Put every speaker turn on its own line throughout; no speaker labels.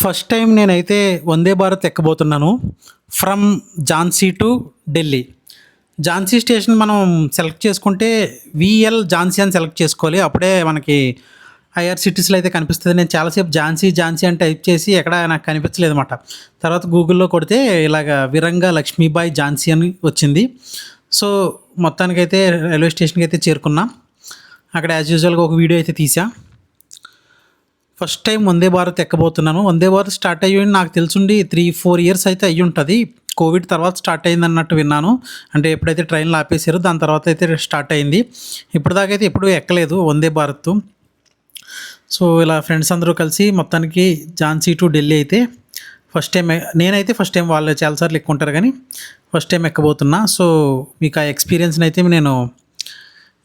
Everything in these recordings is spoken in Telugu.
ఫస్ట్ టైం నేనైతే వందే భారత్ ఎక్కబోతున్నాను. From Jhansi to Delhi. Jhansi station మనం సెలెక్ట్ చేసుకుంటే వీఎల్ ఝాన్సీ అని సెలెక్ట్ చేసుకోవాలి. అప్పుడే మనకి ఐఆర్‌సీటీసీలో అయితే కనిపిస్తది. నేను చాలాసేపు ఝాన్సీ, ఝాన్సీ అని టైప్ చేసి ఎక్కడ నాకు కనిపించలేదన్నమాట. తర్వాత గూగుల్‌లో కొడితే ఇలాగ విరంగా లక్ష్మీబాయి ఝాన్సీ అని వచ్చింది. సో, మొత్తానికైతే రైల్వే స్టేషన్‌కి అయితే చేరుకున్నా. అక్కడ యాజ్ యూజువల్‌గా ఒక వీడియో అయితే తీసా. ఫస్ట్ టైం వందే భారత్ ఎక్కబోతున్నాను. వందే భారత్ స్టార్ట్ అయ్యి నాకు తెలిసుండి 3-4 ఇయర్స్ అయితే అయ్యుంటది. కోవిడ్ తర్వాత స్టార్ట్ అయిందన్నట్టు విన్నాను. అంటే ఎప్పుడైతే ట్రైన్‌లు ఆపేసారో దాని తర్వాత అయితే స్టార్ట్ అయింది. ఇప్పటిదాకా అయితే ఎప్పుడూ ఎక్కలేదు వందే భారత్. సో, ఇలా ఫ్రెండ్స్ అందరూ కలిసి మొత్తానికి ఝాన్సీ టు ఢిల్లీ అయితే ఫస్ట్ టైం నేనైతే ఫస్ట్ టైం, వాళ్ళు చాలా సార్లు ఎక్కుంటారు కానీ ఫస్ట్ టైం ఎక్కబోతున్నా. సో, మీకు ఆ ఎక్స్‌పీరియన్స్‌ని అయితే నేను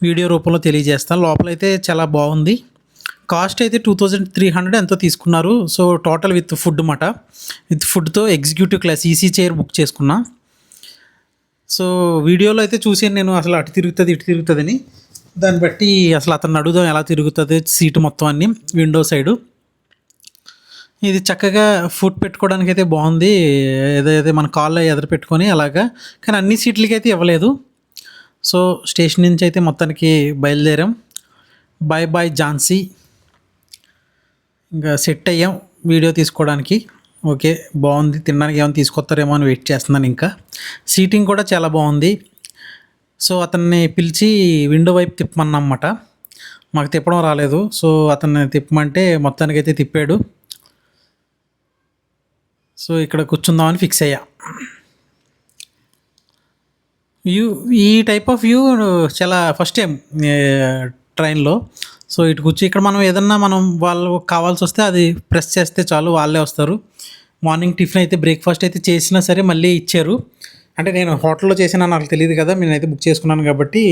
వీడియో రూపంలో తెలియజేస్తాను. లోపలైతే చాలా బాగుంది. కాస్ట్ అయితే 2300 ఎంతో తీసుకున్నారు. సో, టోటల్ విత్ ఫుడ్ మాట. విత్ ఫుడ్‌తో executive class EC chair book చేసుకున్నా. సో, వీడియోలో అయితే చూసాను నేను అసలు అటు తిరుగుతుంది, ఇటు తిరుగుతుందని. దాన్ని బట్టి అసలు అతన్ని అడుగుదాం ఎలా తిరుగుతుంది సీటు మొత్తం అన్నీ విండో సైడు. ఇది చక్కగా ఫుడ్ పెట్టుకోవడానికి అయితే బాగుంది. ఏదైతే మన కాల్లో ఎదురు పెట్టుకొని అలాగా. కానీ అన్ని సీట్లకి అయితే ఇవ్వలేదు. సో, స్టేషన్ నుంచి అయితే మొత్తానికి బయలుదేరాం. Bye bye Jhansi. ఇంకా సెట్ అయ్యాం వీడియో తీసుకోవడానికి. ఓకే, బాగుంది. తినడానికి ఏమైనా తీసుకొస్తారేమో అని వెయిట్ చేస్తున్నాను. ఇంకా సీటింగ్ కూడా చాలా బాగుంది. సో, అతన్ని పిలిచి విండో వైపు తిప్పమన్నమాట. మాకు తిప్పడం రాలేదు. సో, అతన్ని తిప్పమంటే మొత్తానికైతే తిప్పాడు. సో, ఇక్కడ కూర్చుందామని ఫిక్స్ అయ్యా. వ్యూ, ఈ టైప్ ఆఫ్ వ్యూ చాలా ఫస్ట్ టైం ట్రైన్లో. సో, ఇటు కూర్చో ఇక్కడ మనం వాళ్ళు కావాల్సి వస్తే అది ప్రెస్ చేస్తే చాలు, వాళ్ళే వస్తారు. మార్నింగ్ టిఫిన్ అయితే బ్రేక్ఫాస్ట్ అయితే చేసినా సరే మళ్ళీ ఇచ్చారు. అంటే నేను హోటల్లో చేసినా నాకు తెలియదు కదా, నేనైతే బుక్ చేసుకున్నాను కాబట్టి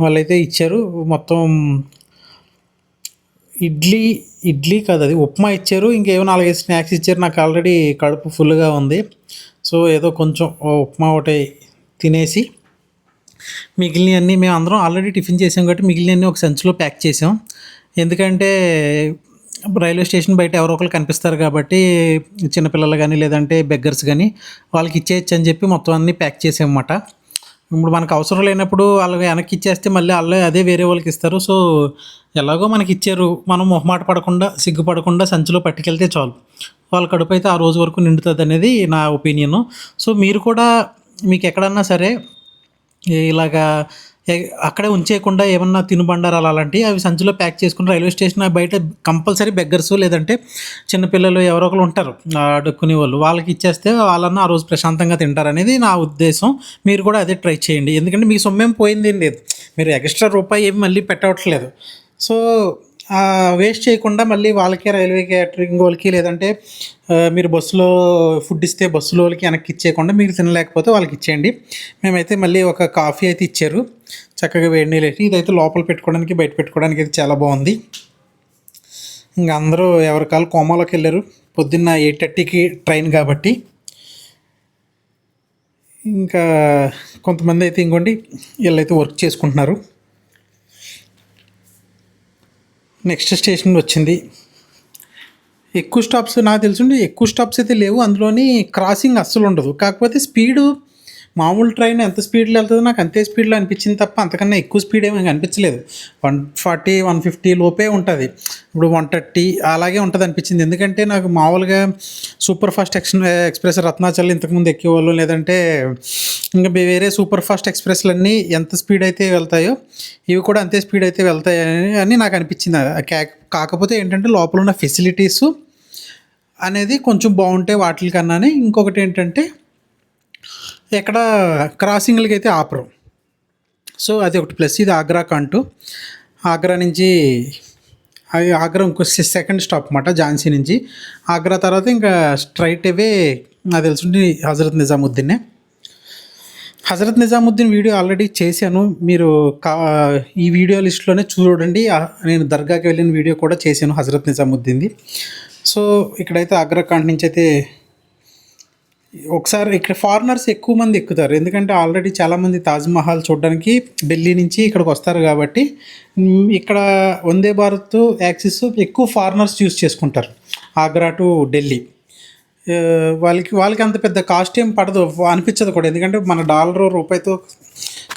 వాళ్ళైతే ఇచ్చారు. మొత్తం ఇడ్లీ కాదు, అది ఉప్మా ఇచ్చారు. ఇంకేమో 4-5 స్నాక్స్ ఇచ్చారు. నాకు ఆల్రెడీ కడుపు ఫుల్గా ఉంది. సో, ఏదో కొంచెం ఉప్మా ఒకటి తినేసి మిగిలినవన్నీ మేము అందరం ఆల్రెడీ టిఫిన్ చేసాం కాబట్టి మిగిలినవన్నీ ఒక సంచిలో ప్యాక్ చేసాం. ఎందుకంటే రైల్వే స్టేషన్ బయట ఎవరో ఒకరు కనిపిస్తారు కాబట్టి చిన్నపిల్లలు కానీ లేదంటే బెగ్గర్స్ కానీ వాళ్ళకి ఇచ్చేయచ్చు అని చెప్పి మొత్తం అన్నీ ప్యాక్ చేసామన్నమాట. ఇప్పుడు మనకు అవసరం లేనప్పుడు వాళ్ళకి వెనక్కి ఇచ్చేస్తే మళ్ళీ వాళ్ళే అదే వేరే వాళ్ళకి ఇస్తారు. సో, ఎలాగో మనకి ఇచ్చారు, మనం మొహమాట పడకుండా సిగ్గుపడకుండా సంచిలో పట్టుకెళ్తే చాలు. వాళ్ళ కడుపు అయితే ఆ రోజు వరకు నిండుతుంది అనేది నా ఒపీనియను. సో, మీరు కూడా మీకు ఎక్కడన్నా సరే ఇలాగా అక్కడే ఉంచేయకుండా ఏమన్నా తినుబండారాలు అలాంటివి అవి సంచిలో ప్యాక్ చేసుకుని రైల్వే స్టేషన్ బయట కంపల్సరీ బెగ్గర్స్ లేదంటే చిన్నపిల్లలు ఎవరో ఒకరు ఉంటారు అడుక్కునే వాళ్ళు, వాళ్ళకి ఇచ్చేస్తే వాళ్ళన్నా ఆ రోజు ప్రశాంతంగా తింటారనేది నా ఉద్దేశం. మీరు కూడా అదే ట్రై చేయండి. ఎందుకంటే మీ సొమ్మేం పోయింది ఏం లేదు, మీరు ఎక్స్ట్రా రూపాయి ఏమి మళ్ళీ పెట్టవట్లేదు. సో, వేస్ట్ చేయకుండా మళ్ళీ వాళ్ళకే రైల్వే క్యాటరింగ్ వాళ్ళకి లేదంటే మీరు బస్సులో ఫుడ్ ఇస్తే బస్సులో వాళ్ళకి వెనక్కి ఇచ్చేయకుండా మీరు తినలేకపోతే వాళ్ళకి ఇచ్చేయండి. మేమైతే మళ్ళీ ఒక కాఫీ అయితే ఇచ్చారు చక్కగా వేడి నీళ్ళు పెట్టి. ఇదైతే లోపల పెట్టుకోవడానికి బయట పెట్టుకోవడానికి అయితే చాలా బాగుంది. ఇంకా అందరూ ఎవరి కాళ్ళు కోమాలోకి వెళ్ళారు. పొద్దున్న 8:30కి ట్రైన్ కాబట్టి. ఇంకా కొంతమంది అయితే ఇంకోండి వీళ్ళైతే వర్క్ చేసుకుంటున్నారు. నెక్స్ట్ స్టేషన్ వచ్చింది. ఎక్కువ స్టాప్స్ నాకు తెలిసిండి ఎక్కువ స్టాప్స్ అయితే లేవు. అందులోని క్రాసింగ్ అస్సలు ఉండదు. కాకపోతే స్పీడు మామూలు ట్రైన్ ఎంత స్పీడ్లో వెళ్తుందో నాకు అంతే స్పీడ్లో అనిపించింది తప్ప అంతకన్నా ఎక్కువ స్పీడ్ ఏమీ అనిపించలేదు. 140-150 లోపే ఉంటుంది. ఇప్పుడు 130 అలాగే ఉంటుంది అనిపించింది. ఎందుకంటే నాకు మామూలుగా సూపర్ ఫాస్ట్ ఎక్స్ప్రెస్ రత్నాచల్ ఇంతకుముందు ఎక్కేవాళ్ళు లేదంటే ఇంకా వేరే సూపర్ ఫాస్ట్ ఎక్స్ప్రెస్లన్నీ ఎంత స్పీడ్ అయితే వెళ్తాయో ఇవి కూడా అంతే స్పీడ్ అయితే వెళ్తాయి అని నాకు అనిపించింది. కాకపోతే ఏంటంటే లోపల ఉన్న ఫెసిలిటీస్ అనేది కొంచెం బాగుంటాయి వాటికన్నానే. ఇంకొకటి ఏంటంటే ఎక్కడ క్రాసింగ్లకి అయితే ఆపరు. సో, అది ఒకటి ప్లస్. ఇది ఆగ్రాకు అంటూ ఆగ్రా నుంచి ఆగ్రా ఇంకో సెకండ్ స్టాప్ అన్నమాట. ఝాన్సీ నుంచి ఆగ్రా తర్వాత ఇంకా స్ట్రైట్ అవే నాకు తెలుసుంటే హజరత్ నిజాముద్దీనే. హజరత్ నిజాముద్దీన్ వీడియో ఆల్రెడీ చేశాను. మీరు ఈ వీడియో లిస్ట్లోనే చూడండి. నేను దర్గాకి వెళ్ళిన వీడియో కూడా చేశాను హజరత్ నిజాముద్దీన్ది. సో, ఇక్కడైతే ఆగ్రా కాంట్ నుంచి అయితే ఒకసారి ఇక్కడ ఫారినర్స్ ఎక్కువ మంది ఎక్కుతారు, ఎందుకంటే ఆల్రెడీ చాలామంది తాజ్మహల్ చూడడానికి ఢిల్లీ నుంచి ఇక్కడికి వస్తారు కాబట్టి ఇక్కడ వందే భారత్ యాక్సిస్ ఎక్కువ ఫారినర్స్ యూస్ చేసుకుంటారు, ఆగ్రా టు ఢిల్లీ. వాళ్ళకి అంత పెద్ద కాస్ట్ ఏం పడదు, అనిపించదు కూడా, ఎందుకంటే మన డాలర్ రూపాయితో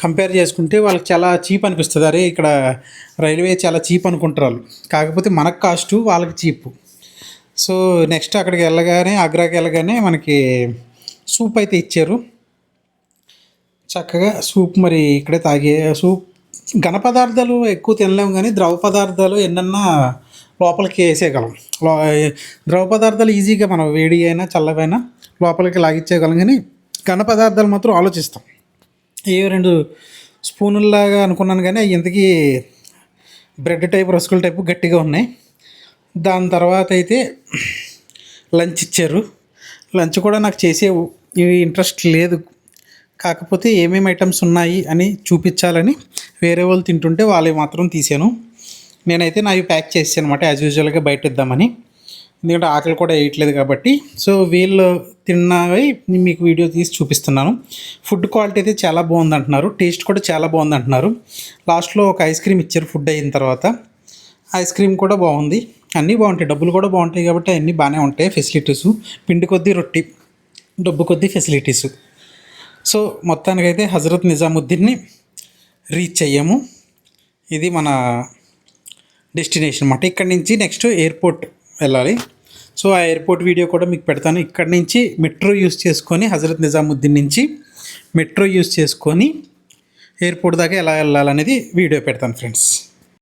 కంపేర్ చేసుకుంటే వాళ్ళకి చాలా చీప్ అనిపిస్తుంది. అరే ఇక్కడ రైల్వే చాలా చీప్ అనుకుంటారు వాళ్ళు, కాకపోతే మనకు కాస్టు వాళ్ళకి చీప్. సో నెక్స్ట్ అక్కడికి వెళ్ళగానే, ఆగ్రాకి వెళ్ళగానే మనకి సూప్ అయితే ఇచ్చారు. చక్కగా సూప్ మరి ఇక్కడే తాగే సూప్. ఘన పదార్థాలు ఎక్కువ తినలేము, కానీ ద్రవ పదార్థాలు ఎన్నన్నా లోపలికి వేసేయగలం. ద్రవ పదార్థాలు ఈజీగా మనం వేడి అయినా చల్లవైనా లోపలికి లాగిచ్చేయగలం, కానీ ఘన పదార్థాలు మాత్రం ఆలోచిస్తాం. ఏ 2 స్పూనుల్లాగా అనుకున్నాను, కానీ అవి ఇంతకీ బ్రెడ్ టైప్, రస్కుల టైపు గట్టిగా ఉన్నాయి. దాని తర్వాత అయితే లంచ్ ఇచ్చారు. లంచ్ కూడా నాకు చేసే ఇంట్రెస్ట్ లేదు, కాకపోతే ఏమేమి ఐటమ్స్ ఉన్నాయి అని చూపించాలని వేరే వాళ్ళు తింటుంటే వాళ్ళవి మాత్రం తీసాను. నేనైతే నావి ప్యాక్ చేసాను అనమాట, యాజ్ యూజువల్గా బయట ఇద్దామని, ఎందుకంటే ఆకలి కూడా వేయట్లేదు కాబట్టి. సో వీళ్ళు తిన్నవి మీకు వీడియో తీసి చూపిస్తున్నాను. ఫుడ్ క్వాలిటీ అయితే చాలా బాగుంది అంటున్నారు, టేస్ట్ కూడా చాలా బాగుంది అంటున్నారు. లాస్ట్లో ఒక ఐస్ క్రీమ్ ఇచ్చారు ఫుడ్ అయిన తర్వాత, ఐస్ క్రీమ్ కూడా బాగుంది. అన్నీ బాగుంటాయి, డబ్బులు కూడా బాగుంటాయి కాబట్టి అన్నీ బాగానే ఉంటాయి ఫెసిలిటీసు. పిండి కొద్దీ రొట్టి, డబ్బు కొద్దీ ఫెసిలిటీసు. సో మొత్తానికైతే హజరత్ నిజాముద్దీన్ని రీచ్ అయ్యాము. ఇది మన డెస్టినేషన్ అన్నమాట. ఇక్కడి నుంచి నెక్స్ట్ ఎయిర్పోర్ట్ వెళ్ళాలి. సో ఆ ఎయిర్పోర్ట్ వీడియో కూడా మీకు పెడతాను. ఇక్కడి నుంచి మెట్రో యూస్ చేసుకొని, హజరత్ నిజాముద్దీన్ నుంచి మెట్రో యూస్ చేసుకొని ఎయిర్పోర్ట్ దాకా ఎలా వెళ్ళాలనేది వీడియో పెడతాను ఫ్రెండ్స్.